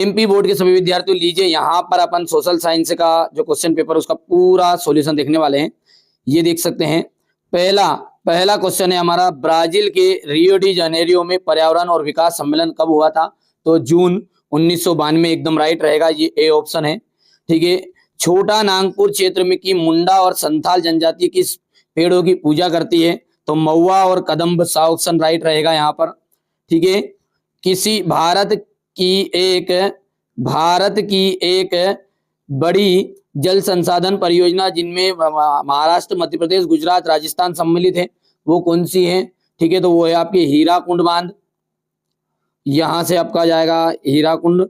MP board के सभी विद्यार्थियों लीजिए, यहाँ पर अपन सोशल साइंस का जो क्वेश्चन पेपर उसका पूरा सॉल्यूशन देखने वाले हैं। ये देख सकते हैं, पहला क्वेश्चन है हमारा, ब्राजील के रियो डी जनेरियो में पर्यावरण और विकास सम्मेलन कब हुआ था? तो जून 1992, एकदम राइट रहेगा, ये ए ऑप्शन है। ठीक है। छोटा नागपुर क्षेत्र में की मुंडा और संथाल जनजाति किस पेड़ों की पूजा करती है? तो महुआ और कदम्ब, सा ऑप्शन राइट रहेगा यहाँ पर। ठीक है। किसी भारत की एक बड़ी जल संसाधन परियोजना जिनमें महाराष्ट्र, मध्य प्रदेश, गुजरात, राजस्थान सम्मिलित है, वो कौन सी है? ठीक है, तो वो है आपकी हीराकुंड बांध। यहां से आपका जाएगा हीराकुंड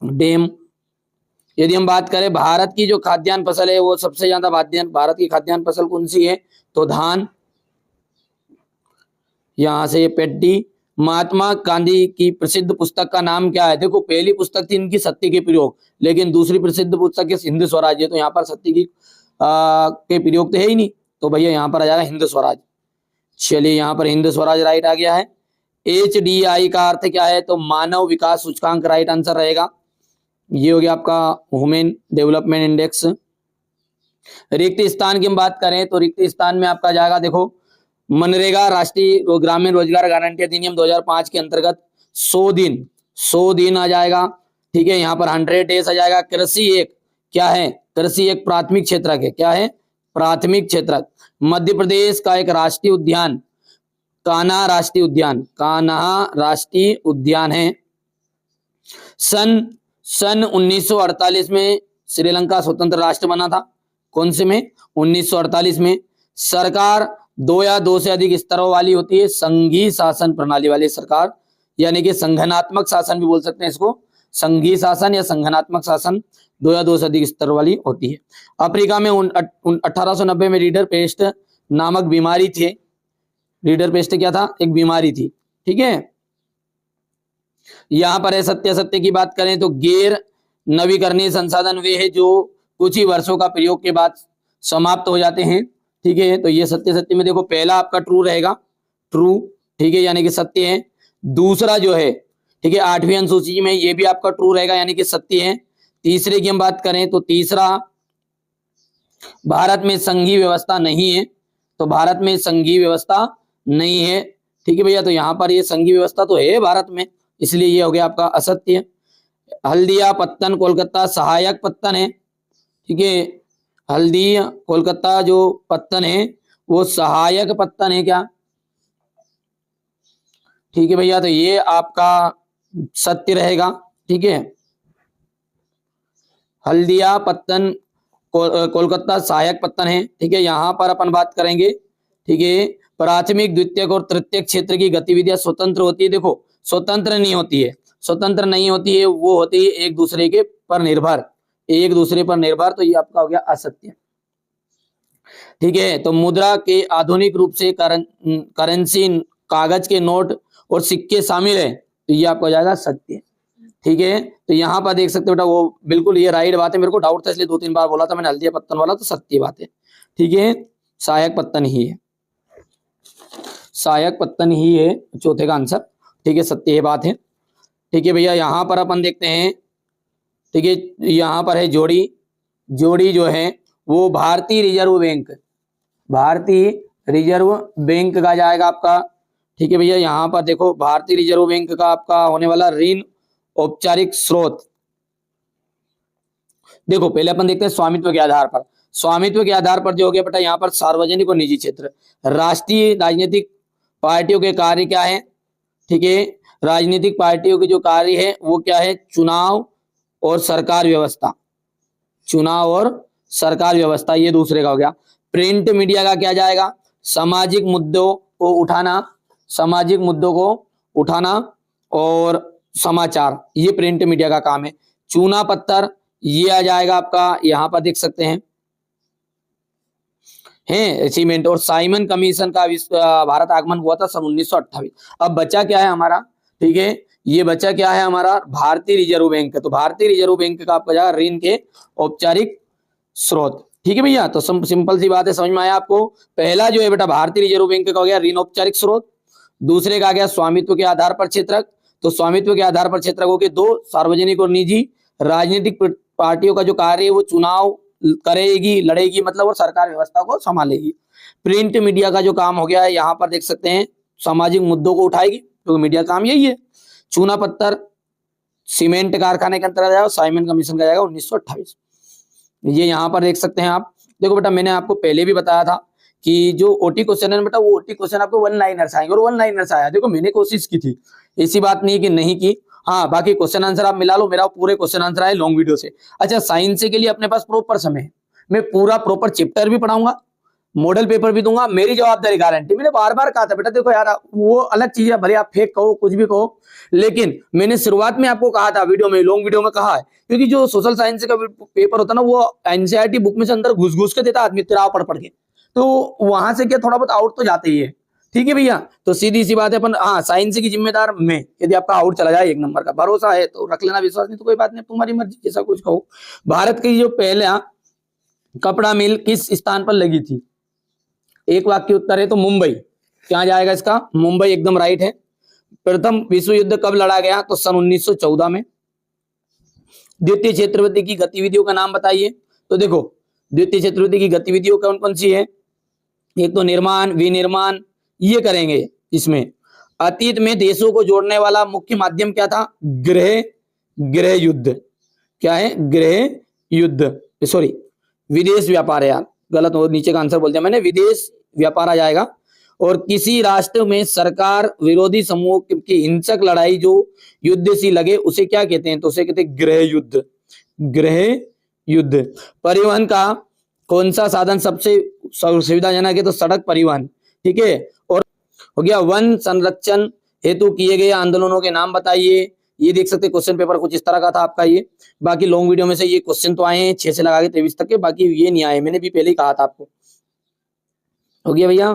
डैम। यदि हम बात करें भारत की जो खाद्यान्न फसल है, वो सबसे ज्यादा भारत की खाद्यान्न फसल कौन सी है? तो धान। यहां से पेड्डी। महात्मा गांधी की प्रसिद्ध पुस्तक का नाम क्या है? देखो, पहली पुस्तक थी इनकी सत्य के प्रयोग, लेकिन दूसरी प्रसिद्ध पुस्तक है हिंद स्वराज है, तो यहाँ पर सत्य की के प्रयोग तो है ही नहीं, तो भैया यहाँ पर आ जाएगा हिंद स्वराज। चलिए, यहाँ पर हिंद स्वराज राइट आ गया है। HDI का अर्थ क्या है? तो मानव विकास सूचकांक, राइट आंसर रहेगा। ये हो गया आपका ह्यूमन डेवलपमेंट इंडेक्स। रिक्त स्थान की हम बात करें तो रिक्त स्थान में आपका जाएगा, देखो, मनरेगा राष्ट्रीय ग्रामीण रोजगार गारंटी अधिनियम 2005 के अंतर्गत 100 दिन आ जाएगा। ठीक है, यहाँ पर 100 डेज आ जाएगा। कृषि एक क्या है? कृषि एक प्राथमिक क्षेत्रक है। क्या है? प्राथमिक क्षेत्रक। मध्य प्रदेश का एक राष्ट्रीय उद्यान कान्हा राष्ट्रीय उद्यान है। सन 1948 में श्रीलंका स्वतंत्र राष्ट्र बना था। कौन से में? 1948 में। सरकार 2 या 2 से अधिक स्तरों वाली होती है। संघीय शासन प्रणाली वाली सरकार, यानी कि संगठनात्मक शासन भी बोल सकते हैं इसको, संघीय शासन या संगठनात्मक शासन 2 या 2 से अधिक स्तर वाली होती है। अफ्रीका में 1890 में रीडर पेस्ट नामक बीमारी थी। रीडर पेस्ट क्या था? एक बीमारी थी। ठीक है। यहां पर है सत्य की बात करें तो गैर नवीकरणीय संसाधन वे है जो कुछ ही वर्षों का प्रयोग के बाद समाप्त हो जाते हैं। ठीक है, तो ये सत्य में देखो, पहला आपका ट्रू रहेगा, ट्रू। ठीक है, यानी कि सत्य है। दूसरा जो है, ठीक है, 8वीं अनुसूची में ये भी आपका ट्रू रहेगा, यानी कि सत्य है। तीसरे की हम बात करें तो तीसरा, भारत में संघीय व्यवस्था नहीं है, तो भारत में संघीय व्यवस्था नहीं है। ठीक है भैया, तो यहाँ पर ये संघीय व्यवस्था तो है भारत में, इसलिए ये हो गया आपका असत्य। हल्दिया पत्तन कोलकाता सहायक पत्तन है। ठीक है, हल्दिया कोलकाता जो पत्तन है वो सहायक पत्तन है क्या? ठीक है भैया, तो ये आपका सत्य रहेगा। ठीक है, हल्दिया पत्तन कोलकाता सहायक पत्तन है। ठीक है, यहाँ पर अपन बात करेंगे। ठीक है, प्राथमिक, द्वितीयक और तृतीयक क्षेत्र की गतिविधियां स्वतंत्र होती है। देखो, स्वतंत्र नहीं होती है, स्वतंत्र नहीं होती है, वो होती है एक दूसरे के पर निर्भर, एक दूसरे पर निर्भर, तो ये आपका हो गया असत्य। ठीक है, तो मुद्रा के आधुनिक रूप से करेंसी, कागज के नोट और सिक्के शामिल है, तो ये आपको हो जाएगा सत्य। ठीक है, तो यहाँ पर देख सकते हो बेटा, वो बिल्कुल ये राइट बात है। मेरे को डाउट था इसलिए 2-3 बार बोला था मैंने हल्दिया पत्तन वाला, तो सत्य बात है। ठीक है, सहायक पत्तन ही है, सहायक पत्तन ही है चौथे का आंसर। ठीक है, सत्य है बात है। ठीक है भैया, यहाँ पर अपन देखते हैं। ठीक है, यहाँ पर है जोड़ी। जोड़ी जो है वो भारतीय रिजर्व बैंक का जाएगा आपका। ठीक है भैया, यहाँ पर देखो, भारतीय रिजर्व बैंक का आपका होने वाला ऋण औपचारिक स्रोत। देखो, पहले अपन देखते हैं स्वामित्व के आधार पर। स्वामित्व के आधार पर जो हो गया बेटा, यहाँ पर सार्वजनिक और निजी क्षेत्र। राष्ट्रीय राजनीतिक पार्टियों के कार्य क्या है? ठीक है, राजनीतिक पार्टियों के जो कार्य है वो क्या है? चुनाव और सरकार व्यवस्था, चुनाव और सरकार व्यवस्था, ये दूसरे का हो गया। प्रिंट मीडिया का क्या जाएगा? सामाजिक मुद्दों को उठाना, सामाजिक मुद्दों को उठाना और समाचार, ये प्रिंट मीडिया का काम है। चूना पत्थर, ये आ जाएगा आपका, यहां पर देख सकते हैं अचीवमेंट। और साइमन कमीशन का भारत आगमन हुआ था सन 1928। अब बचा क्या है हमारा? ठीक है, ये बचा क्या है हमारा? भारतीय रिजर्व बैंक। तो भारतीय रिजर्व बैंक का आपका जाएगा ऋण के औपचारिक स्रोत। ठीक है भैया, तो सिंपल सी बात है, समझ में आया आपको? पहला जो है बेटा भारतीय रिजर्व बैंक का हो गया ऋण औपचारिक स्रोत, दूसरे का आ गया स्वामित्व के आधार पर क्षेत्रक, तो स्वामित्व के आधार पर क्षेत्रकों के 2 सार्वजनिक और निजी राजनीतिक पार्टियों का जो कार्य है वो चुनाव करेगी, लड़ेगी मतलब, और सरकार व्यवस्था को संभालेगी। प्रिंट मीडिया का जो काम हो गया है, यहाँ पर देख सकते हैं सामाजिक मुद्दों को उठाएगी, क्योंकि मीडिया काम यही है। चूना पत्थर सीमेंट कारखाने के अंतर्गत जाएगा, साइमन कमीशन का जाएगा 1928। ये यहाँ पर देख सकते हैं आप। देखो बेटा, मैंने आपको पहले भी बताया था कि जो ओटी क्वेश्चन है बेटा, वो ओटी क्वेश्चन आपको 1 लाइनर्स आएंगे, और 1 लाइनर्स आया। देखो मैंने कोशिश की थी, ऐसी बात नहीं कि नहीं की। हाँ, बाकी क्वेश्चन आंसर आप मिला लो, मेरा पूरे क्वेश्चन आंसर आए लॉन्ग वीडियो से। अच्छा, साइंस के लिए अपने पास प्रॉपर समय है, मैं पूरा प्रॉपर चैप्टर भी पढ़ाऊंगा, मॉडल पेपर भी दूंगा, मेरी जवाबदारी गारंटी। मैंने बार बार कहा था बेटा, देखो यार वो अलग चीज है, भले आप फेक कहो कुछ भी कहो, लेकिन मैंने शुरुआत में आपको कहा था वीडियो में, लॉन्ग वीडियो में कहा है, क्योंकि जो सोशल साइंस का पेपर होता है ना, वो एनसीईआरटी बुक में से अंदर घुस घुस के देता आदमी तिराव पढ़ पढ़ के, तो वहां से क्या थोड़ा बहुत आउट तो जाते ही है। ठीक है भैया, तो सीधी सी बात है अपन, हाँ साइंस की जिम्मेदार मैं, यदि आपका आउट चला जाए 1 नंबर का भरोसा है तो रख लेना, विश्वास नहीं तो कोई बात नहीं, तुम्हारी मर्जी, जैसा कुछ कहो। भारत की जो पहला कपड़ा मिल किस स्थान पर लगी थी? एक वाक्य उत्तर है तो मुंबई। क्या जाएगा इसका? मुंबई एकदम राइट है। प्रथम विश्व युद्ध कब लड़ा गया? तो सन 1914 में। द्वितीय क्षेत्रवृत्ति की गतिविधियों का नाम बताइए। तो देखो, द्वितीय क्षेत्रवृत्ति की गतिविधियों कौन कौन सी है? एक तो निर्माण, विनिर्माण, ये करेंगे इसमें। अतीत में देशों को जोड़ने वाला मुख्य माध्यम क्या था? गृह युद्ध। क्या है? गृह युद्ध, सॉरी विदेश व्यापार है यार, गलत हो, नीचे का आंसर बोल दिया मैंने, विदेश व्यापार आ जाएगा। और किसी राष्ट्र में सरकार विरोधी समूह की हिंसक लड़ाई जो युद्ध सी लगे उसे क्या कहते हैं? तो उसे कहते हैं गृह युद्ध। गृह युद्ध। परिवहन का कौन सा साधन सबसे सुविधाजनक है? तो सड़क परिवहन। ठीक है। और हो गया, वन संरक्षण हेतु किए गए आंदोलनों के नाम बताइए। ये देख सकते क्वेश्चन पेपर कुछ इस तरह का था आपका ये। बाकी लॉन्ग वीडियो में से ये क्वेश्चन तो आए हैं 6 से लगा के 23 तक के, बाकी ये नहीं आए, मैंने भी पहले ही कहा था आपको। हो गया भैया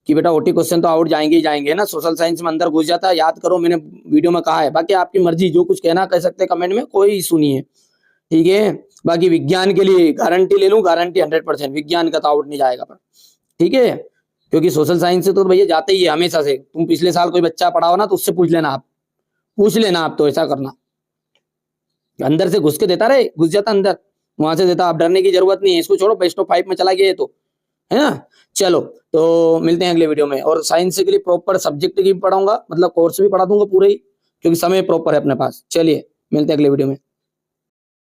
कि बेटा ओटी क्वेश्चन तो आउट जाएंगे ही जाएंगे ना, सोशल साइंस में अंदर घुस जाता है, याद करो, मैंने वीडियो में कहा है। बाकी आपकी मर्जी, जो कुछ कहना कह सकते हैं कमेंट में, कोई इशू नहीं है। ठीक है। बाकी विज्ञान के लिए गारंटी ले लूं, गारंटी 100%, विज्ञान का तो आउट नहीं जाएगा पर। ठीक है, क्योंकि सोशल साइंस से तो भैया जाते ही है हमेशा से। तुम पिछले साल कोई बच्चा पढ़ाओ ना तो उससे पूछ लेना आप तो ऐसा करना, अंदर से घुस के देता रहे, घुस जाता अंदर, वहां से देता। आप डरने की जरूरत नहीं है, इसको छोड़ो, बेस्ट ऑफ 5 में चला गया ये तो, है ना। चलो, तो मिलते हैं अगले वीडियो में। और साइंस के लिए प्रॉपर सब्जेक्ट की भी पढ़ाऊंगा, मतलब कोर्स भी पढ़ा दूंगा पूरे ही, क्योंकि समय प्रॉपर है अपने पास। चलिए मिलते हैं अगले वीडियो में।